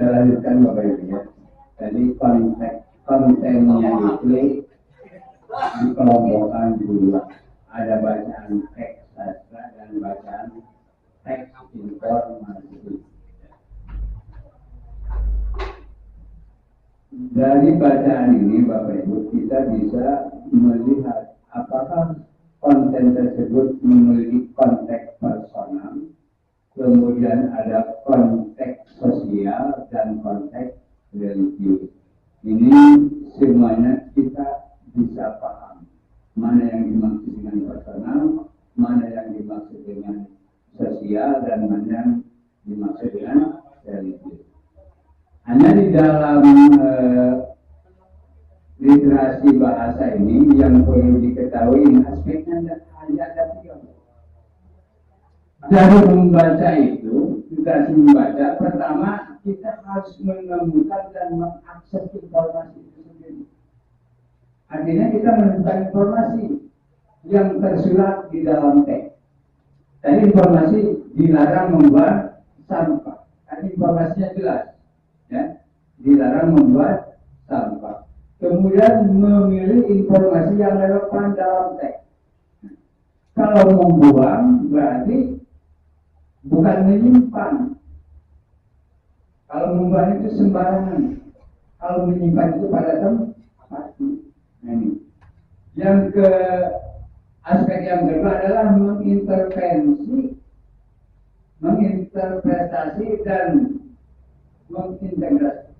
Saya lanjutkan Bapak Ibu ya. Jadi kontennya itu dikelompokkan dua. Ada bacaan teks sastra dan bacaan teks informasi. Dari bacaan ini Bapak Ibu kita bisa melihat apakah konten tersebut memiliki konteks personal, kemudian ada konteks sosial dan konteks religius. Ini semuanya kita bisa paham mana yang dimaksud dengan personal, mana yang dimaksud dengan sosial, dan mana yang dimaksud dengan religius. Hanya di dalam literasi bahasa ini yang perlu diketahui aspeknya hanya ada tiga. Dari membaca itu, literasi membaca, pertama kita harus menemukan dan mengakses informasi itu sendiri. Artinya kita menemukan informasi yang tersurat di dalam teks. Dan informasi dilarang membuat sampah. Tadi informasinya jelas. Ya, dilarang membuat sampah. Kemudian memilih informasi yang relevan dalam teks. Kalau membuang berarti bukan menyimpan. Kalau membuang itu sembarangan. Kalau menyimpan itu pada tempat. Nah, ini. Yang ke aspek yang kedua adalah menginterpretasi dan mengintegrasi.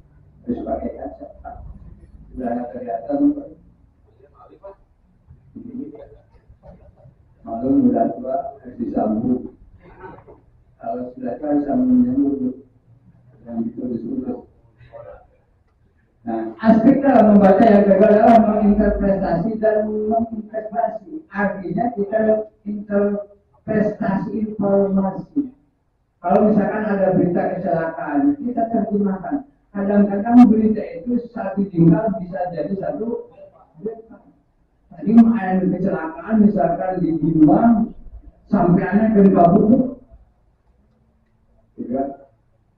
Harus pakai kaca. Sudah kelihatan. Malu mudah tua harus disambung. Kalau sudah tua harus sambung yang ditulis-tulis. Nah, aspek dalam membaca yang kedua adalah menginterpretasi dan mengintegrasi. Artinya kita interpretasi informasi. Kalau misalkan ada berita kecelakaan, kita terjemahkan. Kadang-kadang berita itu satu jengkal bisa jadi satu berita. Tadi ada kecelakaan misalkan di Binuang, sampaiannya gempa bumi.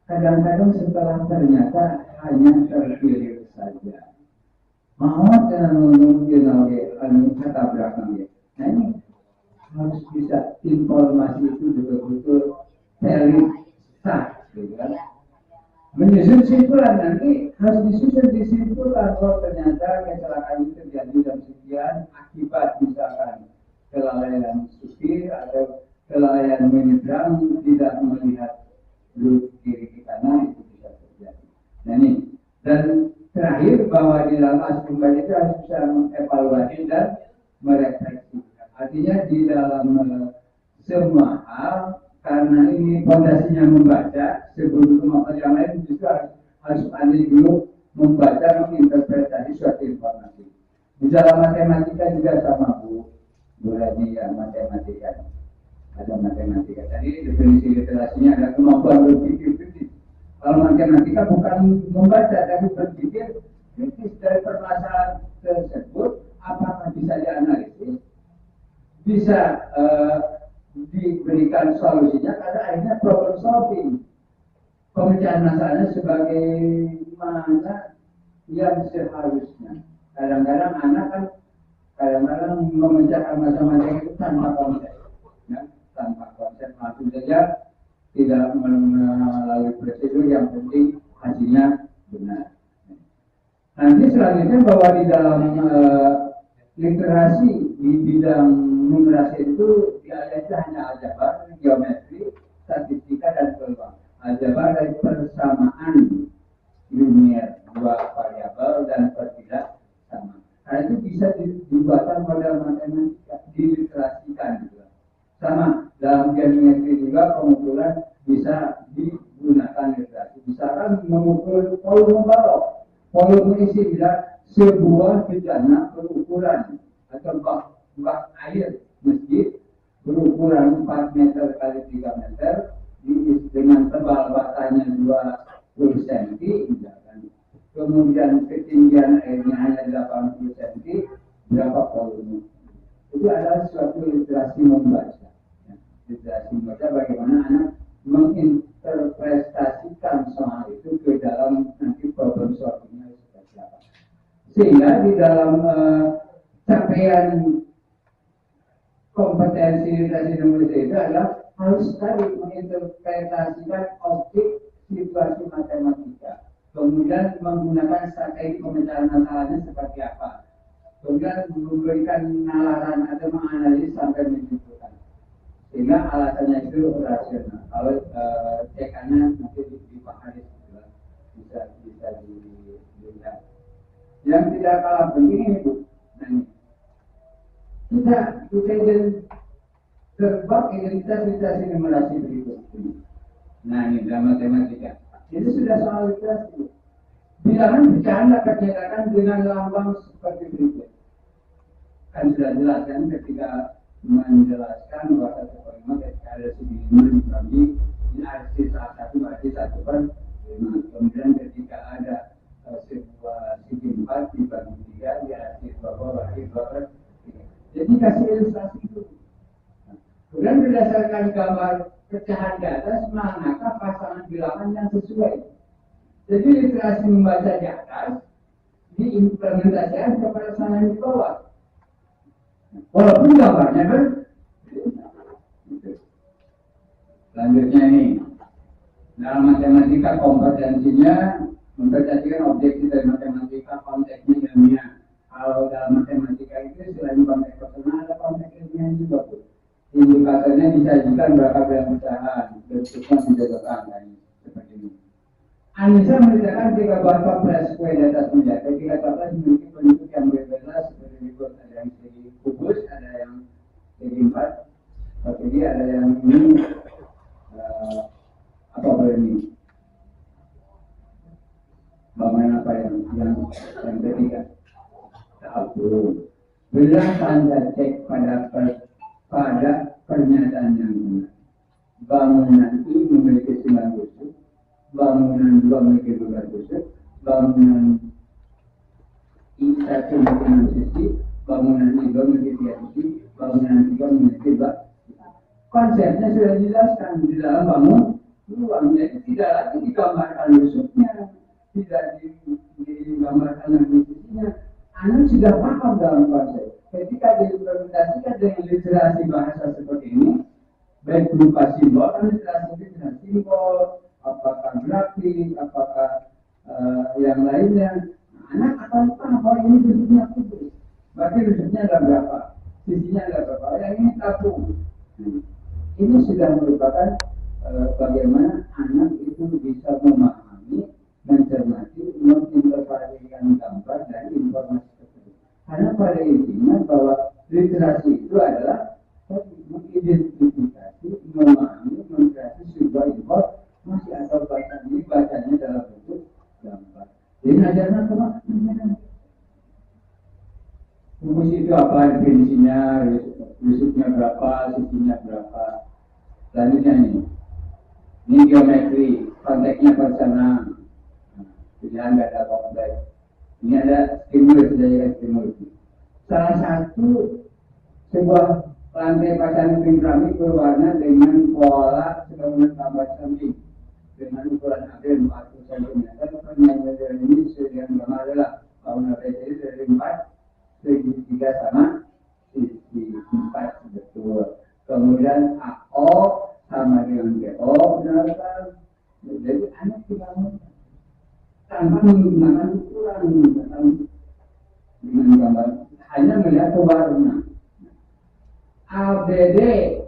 Kadang-kadang setelah ternyata hanya terpilih saja. Mau dengan kata belakang ya. Nah ini harus bisa informasi itu betul-betul veritas, menyusun kesimpulan. Nanti harus disusun kesimpulan bahwa ternyata kecelakaan itu terjadi jam sekian akibat misalkan kelalaian supir atau kelalaian menyeberang tidak melihat belok kiri ke kanan, itu bisa terjadi. Nah ini, dan terakhir bahwa di dalam aspek membaca itu harus bisa mengevaluasi dan merefleksikan. Artinya di dalam semua hal, karena ini fondasinya membaca, sebelum kemampuan yang lain justru harus pandai dulu membaca, menginterpretasi suatu informasi. Di dalam matematika juga sama Bu Rani ya, matematika. Ada matematika. Tadi definisi literasinya ada kemampuan berpikir kritis. Kalau matematika bukan membaca, tapi berpikir kritis dari permasalahan tersebut, apakah bisa dianalisis, bisa diberikan solusinya, karena akhirnya problem solving. Pemecahan masalahnya sebagaimana yang seharusnya. Kadang-kadang anak kan kadang-kadang memecahkan masalah itu tanpa konsep. Ya, tanpa konsep langsung saja, tidak melalui prosedur, yang penting hasilnya benar. Nanti selanjutnya bahwa di dalam literasi di bidang numerasi itu diajarkan hanya aljabar, geometri, statistika, dan peluang. Aljabar dari persamaan linier dua variabel dan pertidak sama. Karena itu bisa dibuatkan model matematika, diliterasikan juga. Sama dalam geometri juga pengukuran bisa digunakan literasi. Misalkan mengukur volume balok, volume isi bila sebuah bejana berukuran atau bak air masjid berukuran 4 meter kali 3 meter dengan tebal batanya 20 cm, kemudian ketinggian airnya hanya 80 cm, berapa volume? Itu adalah suatu literasi membaca. Literasi membaca bagaimana anak menginterpretasikan memasukkan soal itu ke dalam nanti problem solvingnya seperti apa. Sehingga di dalam capaian kompetensi literasi numerasi itu adalah harus sekali menginterpretasikan objek situasi matematika, kemudian menggunakan strategi pemecahan masalahnya seperti apa, kemudian memberikan nalaran atau menganalisis sampai menentukan, sehingga alasannya itu rasional. Kalau cekannya nanti dipahami bisa dilihat. Yang tidak kalah penting itu, kita jadi terbang identitas numerasi berikut ini. Nah, ini dalam matematika. Ini sudah soal literasi. Bilangan pecahan dapat dinyatakan dengan lambang seperti berikut. Kan sudah jelas kan ketika menjelaskan bahwa satu kalimat ketika ada segi 5 dibagi ini arti salah satu berarti 1/5. Kemudian ketika ada sebuah segi 4 dibagi 3 di arti bawah berarti 2/3. Jadi kasih ilustrasi itu. Kemudian berdasarkan gambar pecahan di atas, maka pasangan bilangan yang sesuai. Jadi literasi membaca di atas diimplementasikan kepada pasangan di bawah. Walaupun gambarnya selanjutnya ini dalam matematika kompetensinya memperhatikan objektif dari matematika, konteksnya ilmiah. Kalau dalam matematika itu selain konteks personal ada konteks ilmiah juga tuh. Indikatornya disajikan berapa bilang pecahan, bentuknya dijabarkan seperti ini. Anissa menceritakan jika bapak plus kue di atas meja, ketika bapak memiliki bentuk yang berbeda seperti berikut, ada yang segi kubus, ada yang segi 4, jadi ada yang ini apa ini? Bangunan apa yang ketiga? Tahu. Bila tanda cek pada pernyataan yang benar. Bangunan ini memiliki 9 busuk, bangunan 2 memiliki 12 busuk, bangunan I1 memiliki 6 sisi, bangunan I2 memiliki 3 sisi, bangunan 3 memiliki 2. Konsepnya sudah dijelaskan di dalam bangun ruang, jadi tidak lagi digambarkan busuknya, tidak digambarkan lagi sisinya. Anda sudah paham dalam konsep. Ketika diimplementasikan dengan literasi bahasa seperti ini, baik berupa simbol, kan literasi itu dengan simbol, apakah grafik, apakah yang lainnya, anak akan paham bahwa ini bentuknya kubus. Berarti bentuknya ada berapa, sisinya ada berapa, yang ini tabung. Ini sudah merupakan bagaimana anak itu bisa memahami, mencermati, menginterpretasikan gambar dari informasi tersebut. Karena pada intinya bahwa literasi itu adalah mengidentifikasi, memahami, mengkreasi sebuah informasi atau bacanya dalam bentuk gambar. Jadi ajarnya kemana? Rumus itu apa definisinya, rusuknya berapa, sisinya berapa. Selanjutnya ini geometri, konteksnya personal. Pilihan nggak ada kompleks. Ini ada stimulus, jadi stimulus. Salah satu sebuah lantai pasang piramid berwarna dengan pola sebagaimana gambar samping dengan ukuran akhir 40 cm. Pernyambungan ini sesuai dengan adalah bangunan PCI dari 4 segi 3 sama sisi 4 betul. Kemudian AO sama dengan BO benar-benar. Jadi anak dibangun tanpa menggunakan ukuran dengan gambar, hanya melihat warna. ABD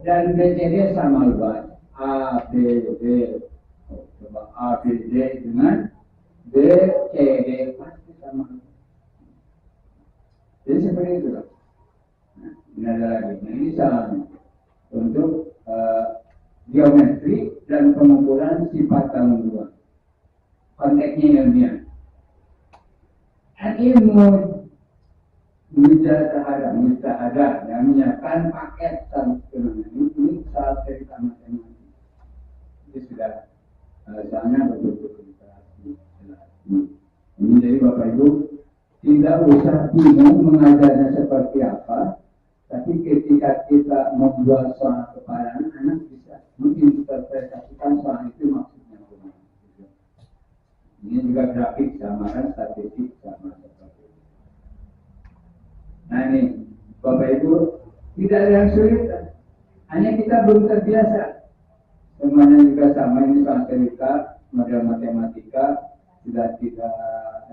dan BCD sama luas. ABD, coba ABD dengan BCD pasti sama. Jadi seperti itu. Nah, ini ada lagi. Nah, ini salahnya untuk geometri dan pengukuran sifat tanggung. Konteksnya ilmiah. Ilmu mustahadah yang menyiapkan paket santunan ini salah cerita matematik. Ini sudah soalnya betul-betul literasi. Ini jadi Bapak Ibu tidak usah bingung mengajarnya seperti apa, tapi ketika kita membuat soal kepada anak bisa menginterpretasikan soal itu maksudnya apa. Ini juga grafik sama kan, statistik sama seperti itu. Nah ini, Bapak Ibu, tidak ada yang sulit, hanya kita belum terbiasa. Semuanya juga sama, ini soal cerita, model matematika, sudah tidak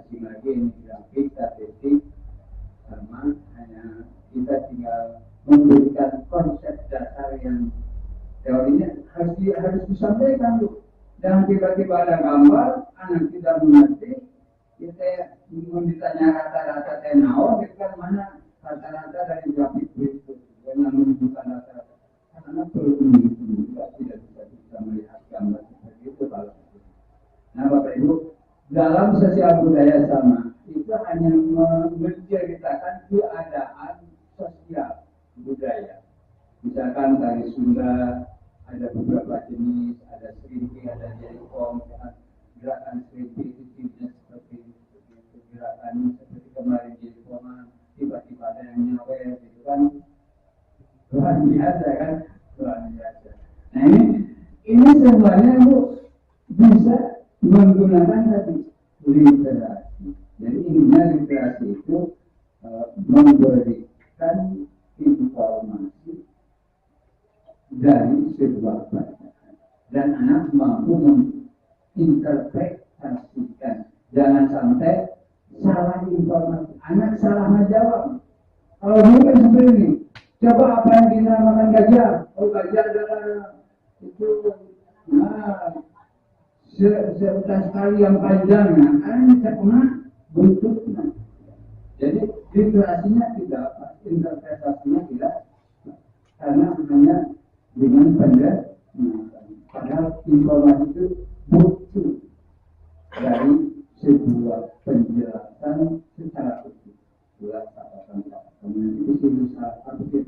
asing lagi, ini grafik, statistik, sama, hanya kita tinggal memberikan konsep dasar yang teorinya harus disampaikan tuh. Jangan tiba-tiba ada gambar, anak tidak mengerti, kita mau ditanya rata-rata tenau, kita mana rata-rata dari grafik itu, yang menunjukkan rata-rata. Karena perlu juga tidak bisa melihat gambar seperti itu kalau itu. Nah, Bapak Ibu, dalam sosial budaya sama itu hanya menceritakan keadaan sosial budaya. Misalkan tari Sunda ada beberapa jenis, ada serimpi, ada jaipong, gerakan serimpi itu jenisnya seperti itu, gerakan seperti kemarin jaipongan, tiba-tiba ada yang nyawer, gitu kan, luar biasa kan, luar biasa. Nah ini semuanya Bu bisa menggunakan tadi literasi. Jadi intinya literasi itu memberikan informasi dari sebuah bacaan dan anak mampu menginterpretasikan. Jangan sampai salah informasi, anak salah menjawab. Kalau dulu kan seperti ini, coba apa yang dinamakan gajah? Oh, gajah adalah itu, nah, seutas tali yang panjang, kan karena bentuknya. Jadi literasinya tidak, interpretasinya tidak, karena hanya dengan penjelasan. Padahal informasi itu butuh dari sebuah penjelasan secara utuh. Jelas apa-apa. Itu susah, aku itu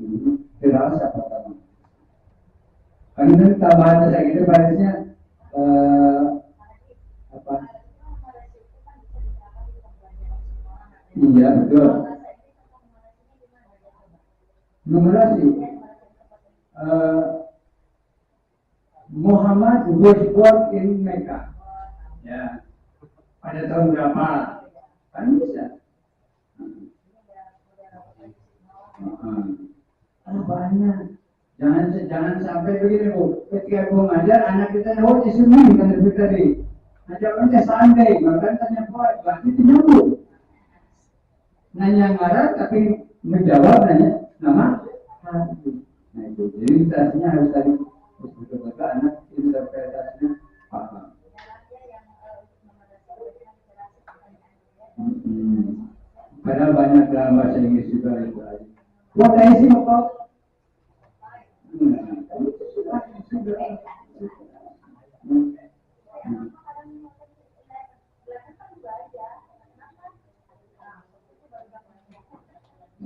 jelas apa-apa. Karena tambahan saya gitu barisnya apa? Iya betul. Numerasi. Muhammad was born in Mecca. Ya. Pada tahun berapa? Kan bisa. Banyak. Jangan sampai begini Bu. Ketika Bu ngajar, anak kita jawab di sini kan itu tadi. Jawabnya santai, bahkan tanya buat, berarti itu nyambung. Nanya marah tapi menjawab nanya nama hati. Nah itu, jadi literasinya harus tadi betul-betul anak interpretasinya paham. Padahal banyak dalam bahasa Inggris juga literasi. What I see about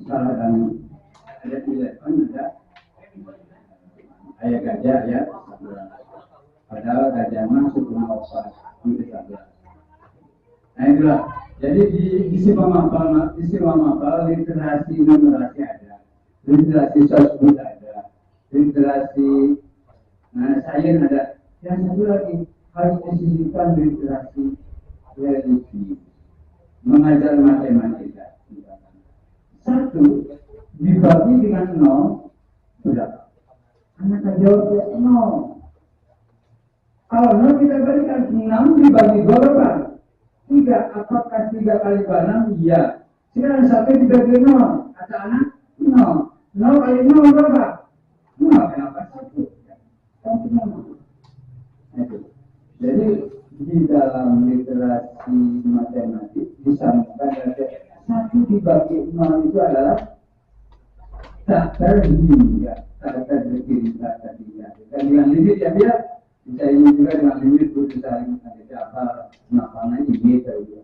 salah dan ada telepon ada ayah gajah ya, padahal gajah mah suku opat itu saja. Nah itulah, jadi di sima mapal literasi numerasi ada, literasi sosbud ada, literasi sains ada, yang satu lagi harus disisipkan literasi religi, mengajar matematika. Satu dibagi dengan 0 berapa? Anak jawab 0. Kalau 0 kita berikan 6 dibagi 2 berapa? 3. Apakah 3 kali 6? Iya. Sekarang 1 dibagi 0. Kata anak 0. 0 kali 0 berapa? 0. Kenapa 1? Jadi di dalam literasi matematik disambungkan dari 1 dibagi 0 itu adalah tak terhingga, tak terdiri, tak terhingga. Dan dengan limit ya biar bisa ini juga dengan limit putusan apa makanya ini saja.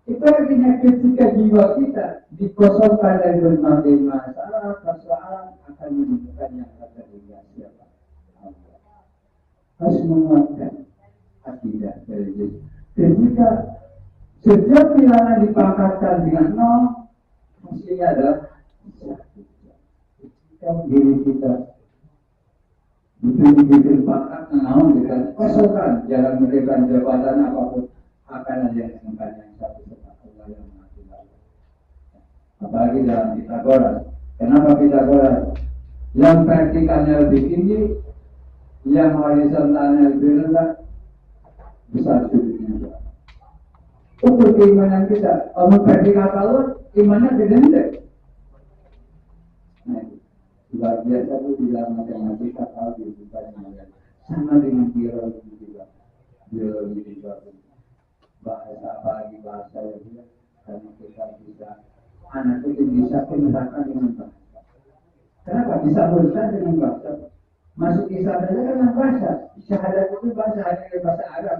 Itu artinya ketika jiwa kita dikosongkan dari berbagai masalah, persoalan akan menunjukkan yang tak terhingga siapa. Harus menguatkan akidah dari Yesus. Ketika setiap bilangan dipangkatkan dengan 0, hasilnya adalah ketika diri kita bikin bakat naon dengan kesokan jangan memberikan jabatan apapun akan ada yang satu sebab Allah yang mengatur. Apalagi dalam Pitagoras. Kenapa Pitagoras? Yang vertikalnya lebih tinggi, yang horizontalnya lebih rendah, besar sudutnya. Ukur keimanan kita, vertikal kalau imannya gede. Nah, luar biasa itu dalam matematika kalau dibuka sama dengan biologi juga. Biologi juga bahasa apalagi bahasa ya karena kita bisa anak itu bisa menerapkan dengan bahasa. Kenapa bisa berusaha dengan bahasa? Masuk Islam saja kan bahasa. Syahadat itu bahasa hanya bahasa Arab.